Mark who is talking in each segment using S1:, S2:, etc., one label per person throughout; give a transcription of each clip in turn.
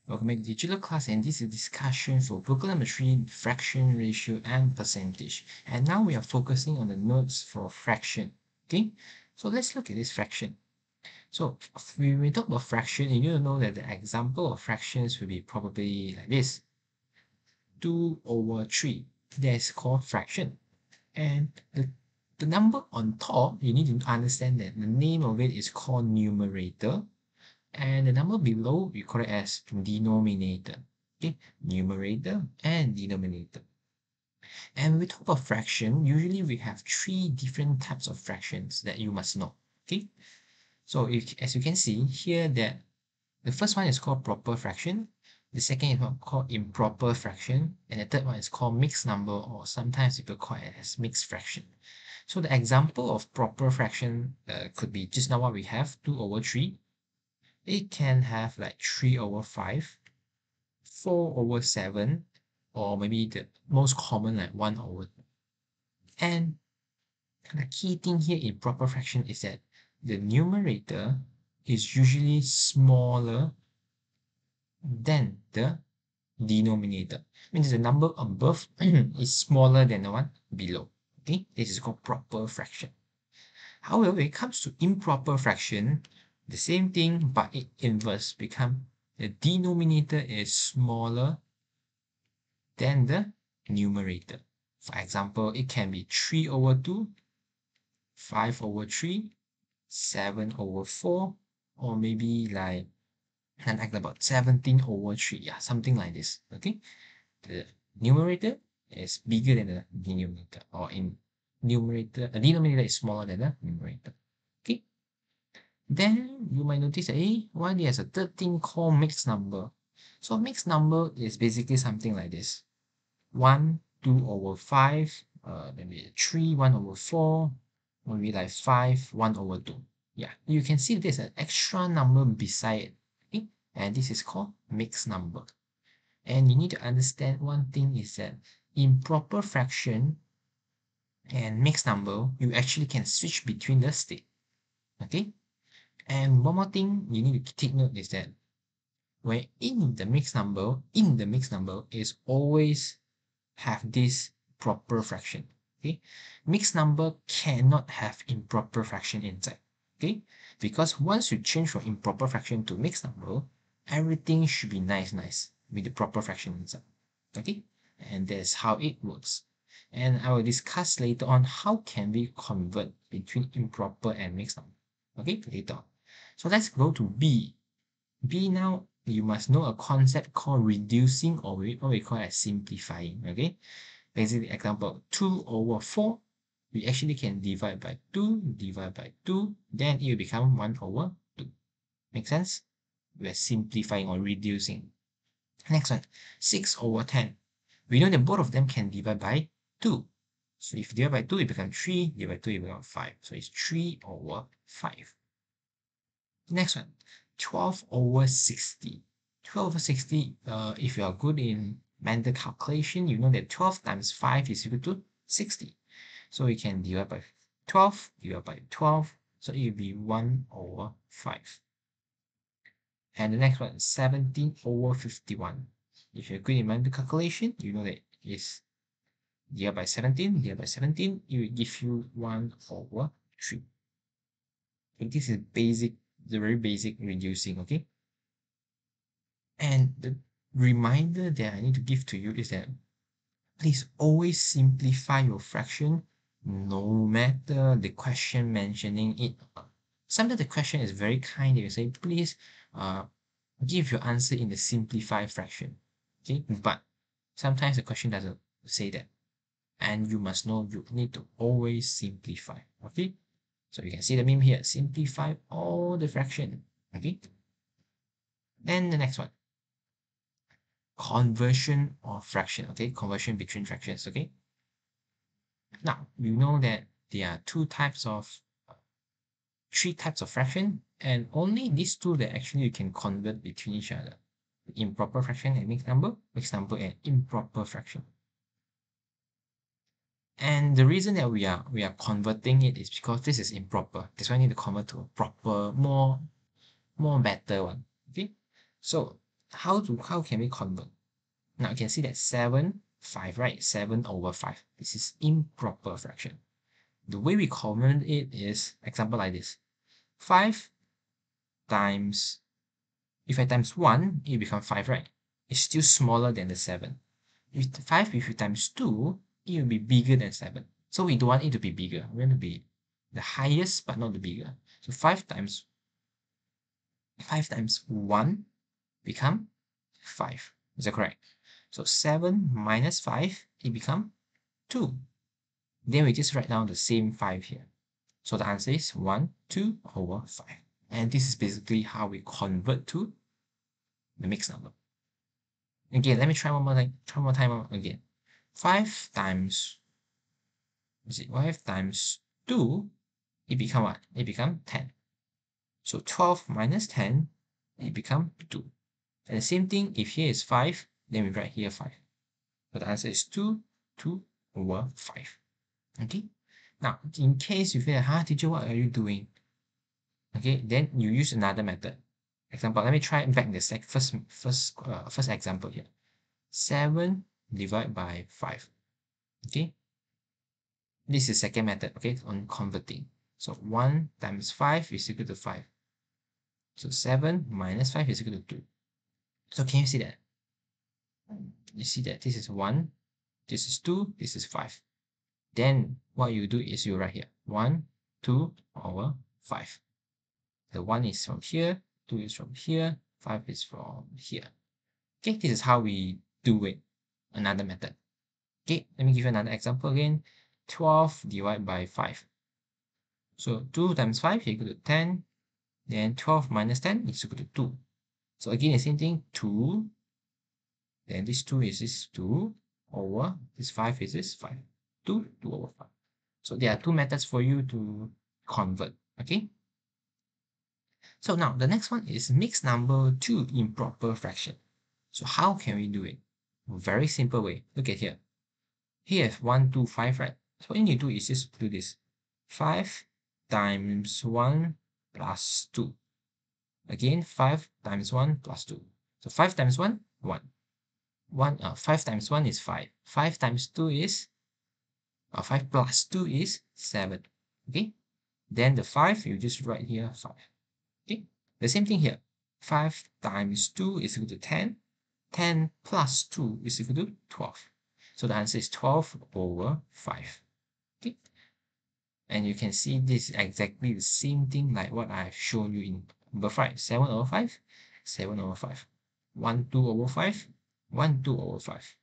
S1: Welcome back to digital class, and this is discussion for booklet number 3, fraction, ratio, and percentage. And now we are focusing on the notes for fraction. Okay, so let's look at this fraction. So when we talk about fraction, you need to know that the example of fractions will be probably like this: 2 over 3. That's called fraction. And the number on top, you need to understand that the name of it is called numerator. And the number below, we call it as denominator. Okay, numerator and denominator. And when we talk about fraction, usually we have 3 different types of fractions that you must know. Okay, so as you can see here, that the first one is called proper fraction, the second is called improper fraction, and the third one is called mixed number, or sometimes people call it as mixed fraction. So the example of proper fraction could be just now what we have, 2 over 3. It can have like 3 over 5, 4 over 7, or maybe the most common like 1 over 2. And the key thing here in proper fraction is that the numerator is usually smaller than the denominator. Means the number above is smaller than the one below. Okay, this is called proper fraction. However, when it comes to improper fraction, the same thing, but it inverse become the denominator is smaller than the numerator. For example, it can be 3 over 2, 5 over 3, 7 over 4, or maybe like about 17 over 3, yeah, something like this. Okay, the numerator is bigger than the denominator, or in numerator, the denominator is smaller than the numerator. Okay, then you might notice that, hey, why there's a third thing called mixed number. So mixed number is basically something like this: 1, 2 over 5, maybe 3, 1 over 4, maybe like 5, 1 over 2. Yeah, you can see there's an extra number beside it. Okay? And this is called mixed number. And you need to understand one thing is that improper fraction and mixed number, you actually can switch between the state. Okay? And one more thing you need to take note is that when in the mixed number is always have this proper fraction. Okay, mixed number cannot have improper fraction inside. Okay, because once you change from improper fraction to mixed number, everything should be nice with the proper fraction inside. Okay, and that's how it works. And I will discuss later on how can we convert between improper and mixed number. Okay, later on. So let's go to B. B now, you must know a concept called reducing, or what we call as simplifying. Okay, basically example 2 over 4, we actually can divide by 2, then it will become 1 over 2. Make sense? We are simplifying or reducing. Next one, 6 over 10. We know that both of them can divide by 2. So if you divide by 2, it becomes 3, divide by 2, it becomes 5. So it's 3 over 5. Next one, 12 over 60. 12 over 60, if you are good in mental calculation, you know that 12 times 5 is equal to 60. So we can divide by 12, divide by 12, so it will be 1 over 5. And the next one, 17 over 51. If you're good in mental calculation, you know that is divide by 17, divide by 17, it will give you 1 over 3. And this is basic, the very basic reducing, okay? And the reminder that I need to give to you is that please always simplify your fraction no matter the question mentioning it. Sometimes the question is very kind. They say, please give your answer in the simplified fraction. Okay, but sometimes the question doesn't say that. And you must know you need to always simplify. Okay, so you can see the meme here, simplify all the fraction. Okay, then the next one, conversion of fraction. Okay, conversion between fractions. Okay, now you know that there are three types of fraction, and only these two that actually you can convert between each other: improper fraction and mixed number and improper fraction. And the reason that we are converting it is because this is improper. That's why I need to convert to a proper, more better one. Okay, so How can we convert? Now you can see that 7, 5, right? 7 over 5. This is improper fraction. The way we convert it is, example like this. 5 times, if I times 1, it becomes 5, right? It's still smaller than the 7. If 5, if you times 2, it will be bigger than 7. So we don't want it to be bigger. We want to be the highest, but not the bigger. So 5 times 1 become 5. Is that correct? So 7 minus 5, it become 2. Then we just write down the same 5 here. So the answer is 1, 2 over 5. And this is basically how we convert to the mixed number. Again, let me try one more time again. 5 times 2, it become what? It become 10. So 12 minus 10, it become 2. And the same thing, if here is 5, then we write here 5. So the answer is 2 over 5. Okay? Now, in case you feel, teacher, what are you doing? Okay, then you use another method. Example, let me try back the first example here. 7 divided by 5. Okay? This is second method, okay, on converting. So 1 times 5 is equal to 5. So 7 minus 5 is equal to 2. So can you see that? You see that this is 1, this is 2, this is 5. Then what you do is you write here 1, 2 over 5. The 1 is from here, 2 is from here, 5 is from here. Okay, this is how we do it. Another method. Okay, let me give you another example again. 12 divided by 5. So 2 times 5 is equal to 10. Then 12 minus 10 is equal to 2. So again, the same thing, 2. Then this 2 is this 2 over this 5 is this 5. 2 over 5. So there are two methods for you to convert. Okay. So now the next one is mixed number to improper fraction. So how can we do it? Very simple way. Look at here. Here is 1, 2, 5, right? So what you need to do is just do this. 5 times 1 plus 2. Again, 5 times 1 plus 2. So 5 times 1, 1. 5 times 1 is 5. 5 times 2 is 5 plus 2 is 7. Okay. Then the 5, you just write here 5. Okay. The same thing here. 5 times 2 is equal to 10. 10 plus 2 is equal to 12. So the answer is 12 over 5. Okay. And you can see this is exactly the same thing like what I've shown you in number 5. 7 over 5, 7 over 5. 1, 2 over 5, 1, 2 over 5.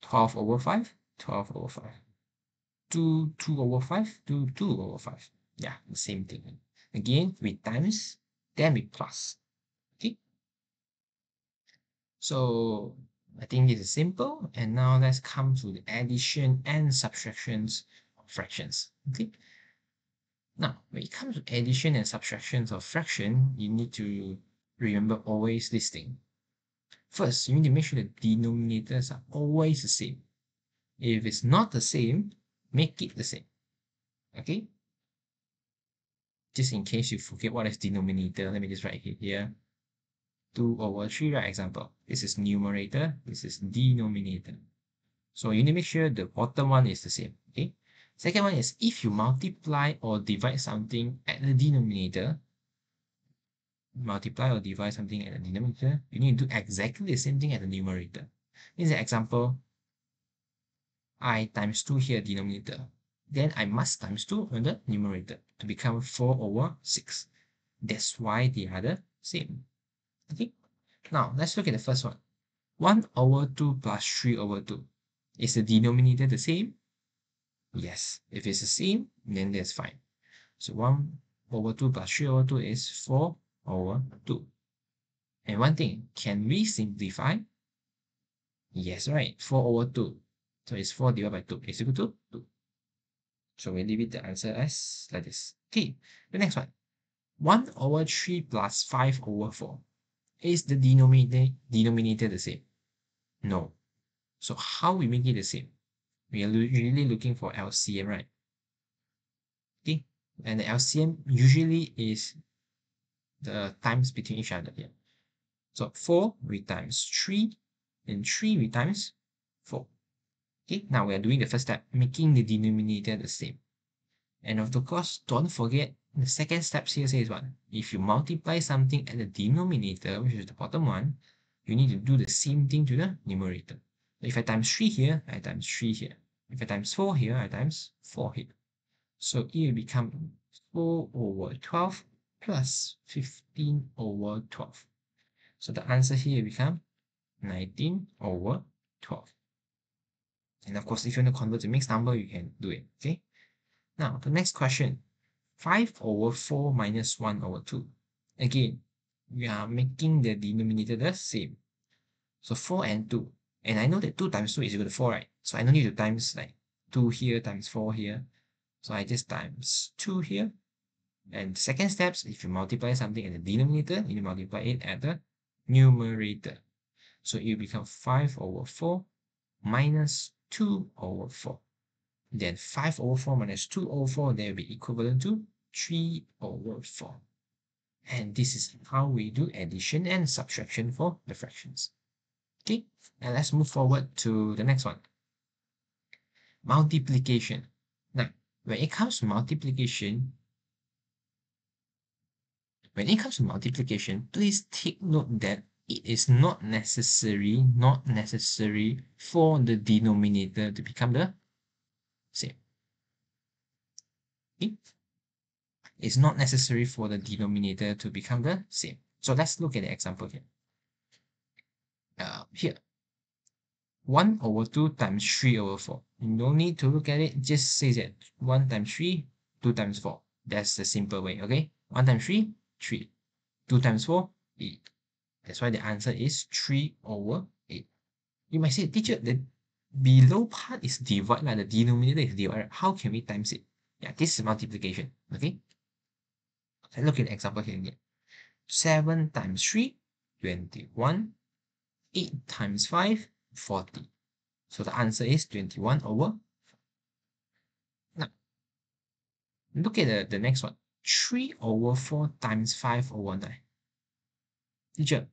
S1: 12 over 5, 12 over 5. 2, 2 over 5, 2, 2 over 5. Yeah, the same thing. Again, we times, then we plus. Okay. So I think this is simple. And now let's come to the addition and subtractions of fractions. Okay. Now, when it comes to addition and subtractions of fraction, you need to remember always this thing. First, you need to make sure the denominators are always the same. If it's not the same, make it the same. Okay? Just in case you forget what is denominator, let me just write it here. 2 over 3, right? Example. This is numerator, this is denominator. So you need to make sure the bottom one is the same. Okay? Second one is if you multiply or divide something at the denominator, multiply or divide something at the denominator, you need to do exactly the same thing at the numerator. This is an example. I times 2 here denominator. Then I must times 2 on the numerator to become 4 over 6. That's why they are the same. Okay. Now let's look at the first one. 1 over 2 plus 3 over 2. Is the denominator the same? Yes. If it's the same, then that's fine. So 1 over 2 plus 3 over 2 is 4 over 2. And one thing, can we simplify? Yes, right. 4 over 2. So it's 4 divided by 2 is equal to 2. So we leave it the answer as like this. Okay, the next one. 1 over 3 plus 5 over 4. Is the denominator the same? No. So how we make it the same? We are really looking for LCM, right? Okay, and the LCM usually is the times between each other here. So 4 we times 3, and 3 we times 4. Okay, now we are doing the first step, making the denominator the same. And of course, don't forget the second step here says what? If you multiply something at the denominator, which is the bottom one, you need to do the same thing to the numerator. If I times 3 here, I times 3 here. If I times 4 here, I times 4 here. So it will become 4 over 12 plus 15 over 12. So the answer here will become 19 over 12. And of course, if you want to convert to mixed number, you can do it. Okay. Now, the next question. 5 over 4 minus 1 over 2. Again, we are making the denominator the same. So 4 and 2. And I know that 2 times 2 is equal to 4, right? So I don't need to times like 2 here times 4 here. So I just times 2 here. And second steps, if you multiply something at the denominator, you multiply it at the numerator. So it will become 5 over 4 minus 2 over 4. Then 5 over 4 minus 2 over 4, that will be equivalent to 3 over 4. And this is how we do addition and subtraction for the fractions. Okay, and let's move forward to the next one. Multiplication. Now, when it comes to multiplication, please take note that it is not necessary for the denominator to become the same. Okay? It's not necessary for the denominator to become the same. So let's look at the example here. Here, 1 over 2 times 3 over 4. You don't need to look at it, just say that 1 times 3, 2 times 4. That's the simple way, okay? 1 times 3, 3. 2 times 4, 8. That's why the answer is 3 over 8. You might say, teacher, the below part is divide, like the denominator is divide. How can we times it? Yeah, this is multiplication, okay? Let's look at the example here again. 7 times 3, 21. 8 times 5, 40. So the answer is 21 over 4. Now, look at the next one. 3 over 4 times 5 over 9. Teacher,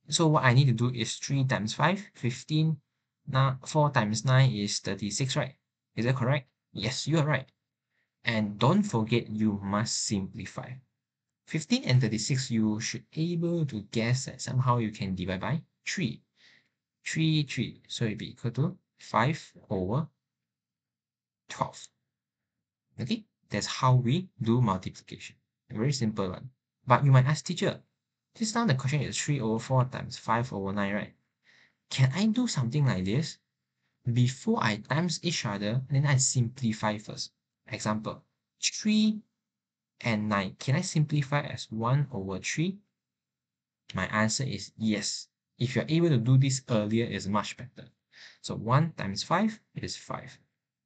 S1: so what I need to do is 3 times 5, 15. Now, 4 times 9 is 36, right? Is that correct? Yes, you are right. And don't forget, you must simplify. 15 and 36, you should able to guess that somehow you can divide by 3. 3, 3. So it will be equal to 5 over 12. Okay, that's how we do multiplication. A very simple one. But you might ask, teacher, this time the question is 3 over 4 times 5 over 9, right? Can I do something like this? Before I times each other, then I simplify first. Example, 3 and 9. Can I simplify as 1 over 3? My answer is yes. If you're able to do this earlier, it's much better. So 1 times 5 is 5.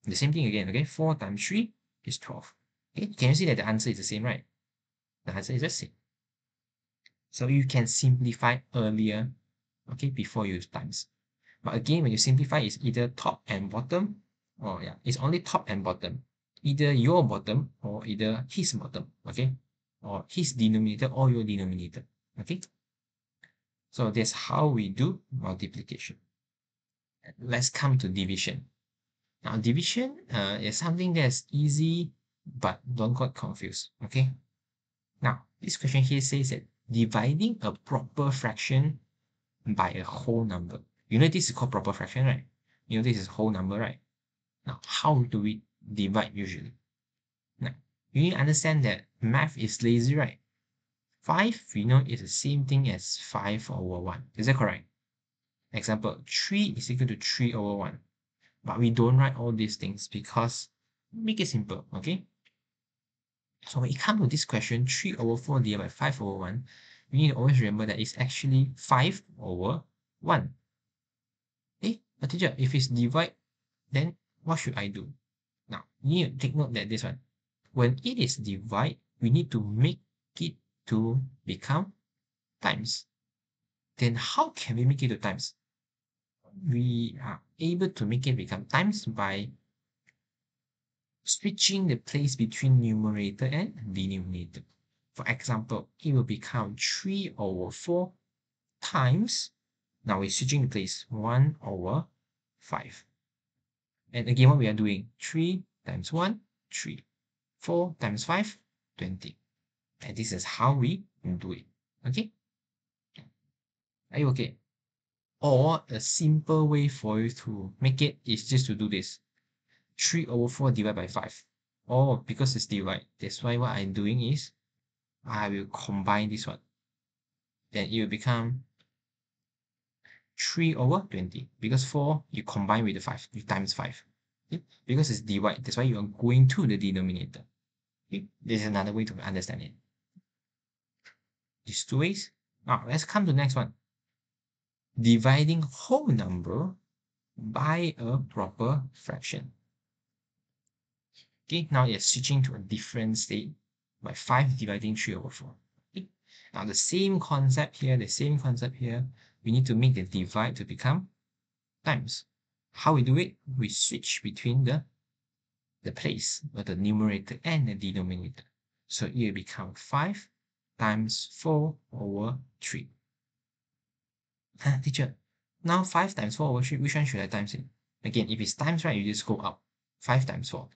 S1: The same thing again, okay? 4 times 3 is 12. Okay, can you see that the answer is the same, right? The answer is the same. So you can simplify earlier, okay, before you use times. But again, when you simplify, it's either top and bottom, or yeah, it's only top and bottom. Either your bottom or either his bottom, okay? Or his denominator or your denominator, okay? So that's how we do multiplication. Let's come to division. Now, division is something that's easy, but don't get confused, okay? Now, this question here says that dividing a proper fraction by a whole number. You know this is called proper fraction, right? You know this is whole number, right? Now, how do we divide usually? Now, you need to understand that math is lazy, right? 5, we know is the same thing as 5 over 1. Is that correct? Example, 3 is equal to 3 over 1. But we don't write all these things because make it simple, okay? So when it comes to this question, 3 over 4 divided by 5 over 1, you need to always remember that it's actually 5 over 1. Okay, but teacher, if it's divide, then what should I do? Now, you need to take note that this one, when it is divide, we need to make it to become times. Then how can we make it to times? We are able to make it become times by switching the place between numerator and denominator. For example, it will become 3 over 4 times, now we're switching place, 1 over 5. And again, what we are doing, 3 times 1, 3. 4 times 5, 20. And this is how we do it. Okay? Are you okay? Or a simple way for you to make it is just to do this. 3 over 4 divided by 5. Or because it's divide, that's why what I'm doing is I will combine this one. Then it will become 3 over 20. Because 4, you combine with the 5, you times 5. Okay? Because it's divide, that's why you are going to the denominator. Okay? This is another way to understand it. These two ways. Now, let's come to the next one. Dividing whole number by a proper fraction. Okay, now you're switching to a different state by 5 dividing 3 over 4. Okay? Now the same concept here, we need to make the divide to become times. How we do it? We switch between the place of the numerator and the denominator. So it will become 5 times 4 over 3. Teacher, now 5 times 4 over 3, which one should I times it? Again, if it's times, right, you just go up. 5 times 4.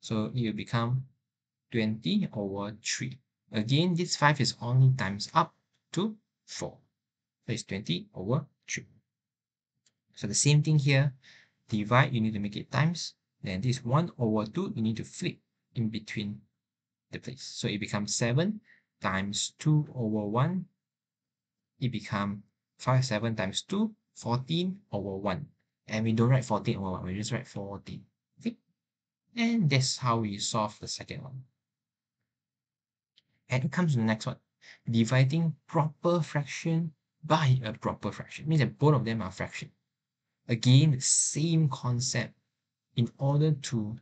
S1: So it will become 20 over 3. Again, this 5 is only times up to 4. So it's 20 over 3. So the same thing here, divide, you need to make it times. Then this 1 over 2, you need to flip in between the place. So it becomes 7 times 2 over 1. It becomes 7 times 2, 14 over 1. And we don't write 14 over 1, we just write 14. Okay? And that's how we solve the second one. And it comes to the next one. Dividing proper fraction by a proper fraction. Means that both of them are fraction. Again, the same concept. In order to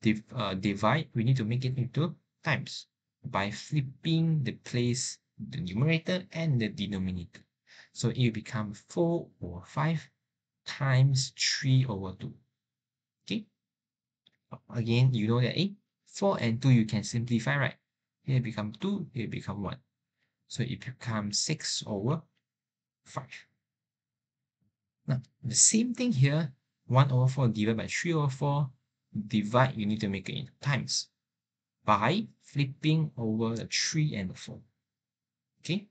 S1: divide, we need to make it into times by flipping the place, the numerator and the denominator. So it will become 4 over 5 times 3 over 2. Okay? Again, you know that 4 and 2 you can simplify, right? Here it become 2, here it become 1. So it becomes 6 over 5. Now, the same thing here, 1 over 4 divided by 3 over 4, divide, you need to make it into times by flipping over the 3 and the 4. Okay?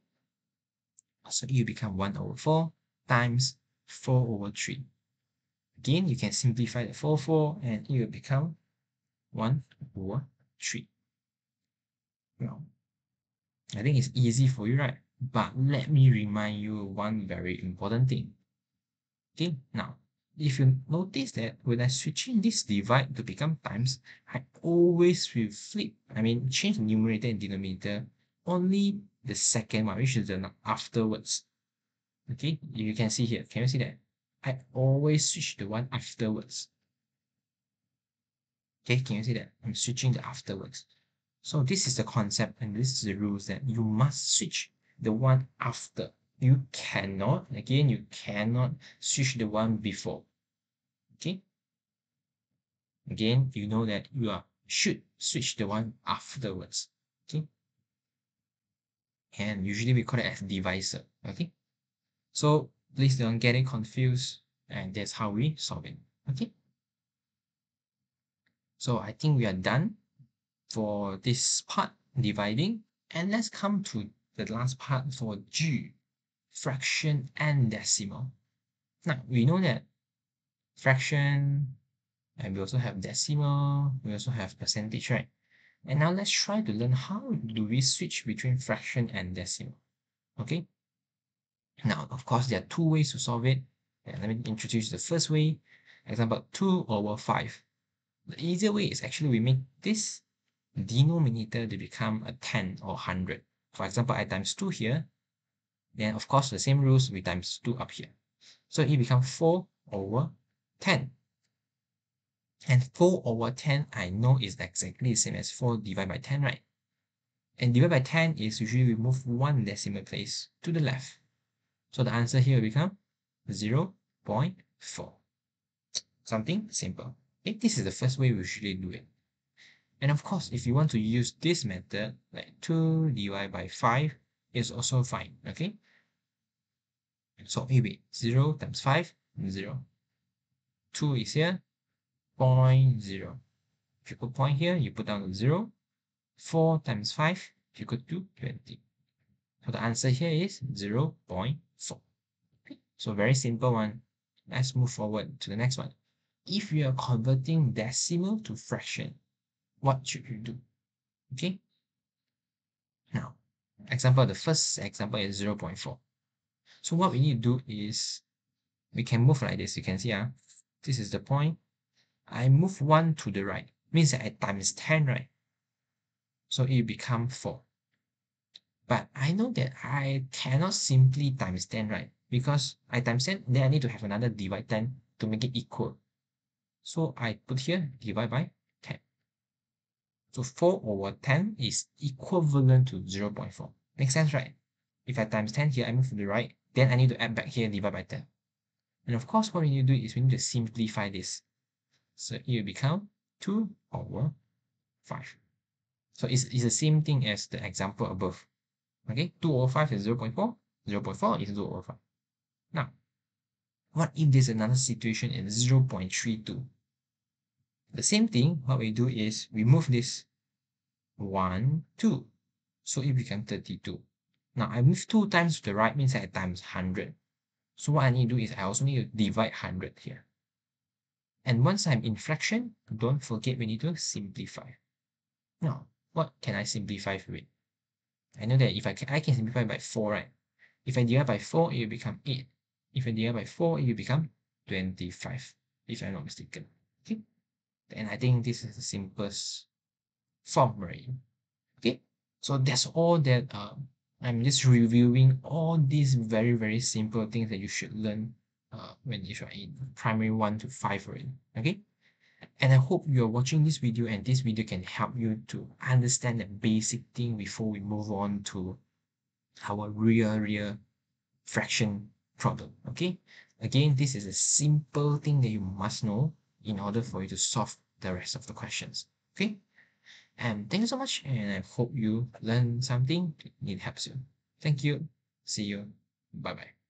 S1: So it will become 1 over 4 times 4 over 3. Again, you can simplify the 4 and it will become 1 over 3. Now, I think it's easy for you, right? But let me remind you one very important thing. Okay, now, if you notice that when I switching this divide to become times, I always will flip, change the numerator and denominator, only the second one, which is the afterwards. Okay, you can see here, can you see that? I always switch the one afterwards. Okay, can you see that? I'm switching the afterwards. So this is the concept and this is the rules that you must switch the one after. You cannot switch the one before. Okay? Again, you know that you should switch the one afterwards. Okay? And usually we call it as divisor. Okay? So please don't get it confused, and that's how we solve it. Okay? So I think we are done for this part, dividing, and let's come to the last part for G, fraction and decimal. Now we know that fraction, and we also have decimal, we also have percentage, right? And now let's try to learn how do we switch between fraction and decimal. Okay? Now, of course, there are two ways to solve it. And let me introduce the first way. Example, 2 over 5. The easier way is actually we make this denominator to become a 10 or 100. For example, I times 2 here. Then, of course, the same rules, we times 2 up here. So it becomes 4 over 10. And 4 over 10, I know is exactly the same as 4 divided by 10, right? And divided by 10 is usually we move one decimal place to the left. So the answer here will become 0.4. Something simple. Okay, this is the first way we usually do it. And of course, if you want to use this method, like 2 divided by 5 is also fine, okay? So, wait, 0 times 5, 0. 2 is here, 0.0. If you put point here, you put down the 0. 4 times 5, you could do 20. So the answer here is 0.4. Okay, so very simple one. Let's move forward to the next one. If you are converting decimal to fraction, what should you do? Okay. Now, the first example is 0.4. So what we need to do is we can move like this. You can see, this is the point. I move 1 to the right. Means that I times 10, right? So it become 4. But I know that I cannot simply times 10, right? Because I times 10, then I need to have another divide 10 to make it equal. So I put here divide by 10. So 4 over 10 is equivalent to 0.4. Makes sense, right? If I times 10 here, I move to the right, then I need to add back here divide by 10. And of course, what we need to do is we need to simplify this. So it will become 2 over 5. So it's the same thing as the example above. Okay, 2 over 5 is 0.4. 0.4 is 0 over 5. Now, what if there's another situation in 0.32? The same thing, what we do is we move this 1, 2. So it becomes 32. Now, I move 2 times to the right means I times 100. So what I need to do is I also need to divide 100 here. And once I'm in fraction, don't forget we need to simplify. Now, what can I simplify with? I know that if I can simplify by 4, right? If I divide by 4, it will become 8. If I divide by 4, it will become 25, if I'm not mistaken. Okay? And I think this is the simplest form, right? Okay? So that's all that I'm just reviewing all these very, very simple things that you should learn when you are in primary 1 to 5 already. Okay? And I hope you're watching this video and this video can help you to understand the basic thing before we move on to our real fraction problem. Okay? Again, this is a simple thing that you must know in order for you to solve the rest of the questions. Okay? And thank you so much, and I hope you learned something. It helps you. Thank you. See you. Bye bye.